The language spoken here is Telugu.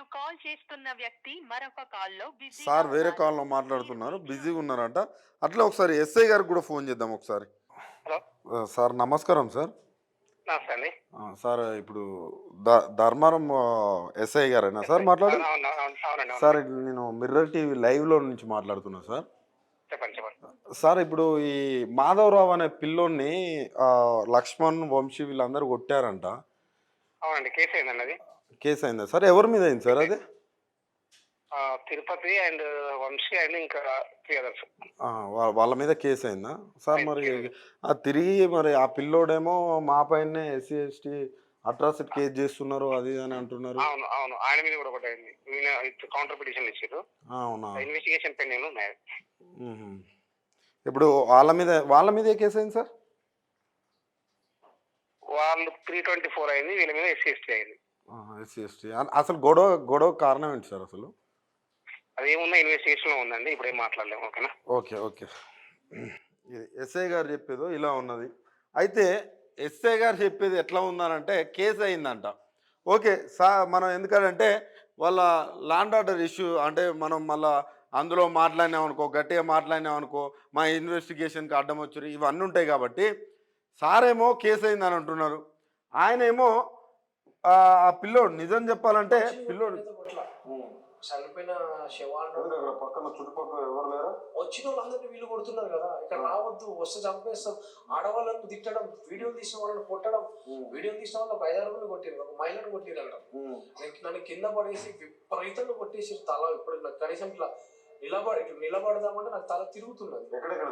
మీరు కాల్ చేస్తున్న వ్యక్తి మరొక కాల్లో బిజీగా సార్ వేరే ఉన్నారు. కాల్‌లో మీరు మాట్లాడుతున్నారు. ఇచ్చిన బిజీగా ఉన్నారంట. అట్లా ఒకసారి ఎస్ఐ గారికి కూడా ఫోన్ చేద్దాం ఒకసారి. హలో. సార్ నమస్కారం సార్. నమస్తే అండి. సార్ ఇప్పుడు ధర్మారం ఎస్ఐ గారేనా సార్ మాట్లాడేది? అవును. అవునండి. సార్ అవునండి. ఇది నేను మిర్రర్ టీవీ లైవ్‌లో నుంచి మాట్లాడుతున్నా సార్. చెప్పండి. సార్ ఇప్పుడు ఈ మాధవరావు అనే పిల్లోడిని లక్ష్మణ్, వంశీ వీళ్ళందరూ కొట్టారంట. అవునండి. కేసు అయిందండి అది. కేస్ అయిందా సార్? ఎవరి మీద అయింది సార్ అది? తిరుపతి అండ్ వంశీ అండ్ ఇంకా 3 అదర్స్. వాళ్ళ మీద కేస్ అయిందా? సార్ మరి అయింది. తిరిగి మరి ఆ పిల్లోడేమో మా పైనే ఎస్సీ, ఎస్టీ అట్రాసిటీ కేస్ చేస్తున్నారు అది ఇది అని అంటున్నారు. అవును. ఆయన మీద కూడా ఒకటి అయింది. కౌంటర్ పిటిషన్ ఇచ్చారు. అవునా? ఇన్వెస్టిగేషన్ పెండింగ్ ఉన్నాయి. హుహు. ఇప్పుడు వాళ్ళ మీద ఏ కేస్ అయింది సార్? వాళ్ళు 324 అయింది. వీళ్ళ మీద ఎస్సీ ఎస్టీ అయింది. ఎస్సీ, ఎస్టీ అసలు గొడవ కారణం ఏంటి సార్ అసలు? అదేమున్నా ఇన్వెస్టిగేషన్ లో ఉందండి. ఇప్పుడేం మాట్లాడలేము. ఓకేనా? ఓకే. ఇది ఎస్ఐ గారు చెప్పేదో ఇలా ఉన్నది. అయితే ఎస్ఐ గారు చెప్పేది ఎట్లా ఉందనంటే కేసు అయిందంట. ఓకే. మనం ఎందుకంటే వాళ్ళ లాండ్ ఆర్డర్ ఇష్యూ అంటే మనం మళ్ళా అందులో మాట్లాడినామనుకో, గట్టిగా మాట్లాడినామనుకో, మా ఇన్వెస్టిగేషన్‌కి అడ్డం వచ్చురు ఇవన్నీ ఉంటాయి కాబట్టి, సారేమో కేసు అయిందని అంటున్నారు. ఆయనేమో ఆ పిల్లోడు నిజం చెప్పాలంటే పిల్లోడు చనిపోయిన శవాలను పక్కన చుట్టుపక్కల ఎవరు లేరా? వచ్చిన వాళ్ళందరినీ వీళ్ళు కొడుతున్నారు కదా, ఇక్కడ రావద్దు, వస్తే చంపేస్తాం, ఆడవాళ్ళను తిట్టడం, వీడియోలు తీసిన వాళ్ళని కొట్టడం, వీడియోలు తీసిన వాళ్ళు ఒక 5-6 కొట్టిరు, ఒక మహిళను కొట్టిరంట. నన్ను కింద పడేసి విపరీతంగా కొట్టేసి తల ఇప్పుడు నాకు కనీసం ఇట్లా నిలబడదామంటే నాకు తల తిరుగుతున్నది. ఎక్కడెక్కడ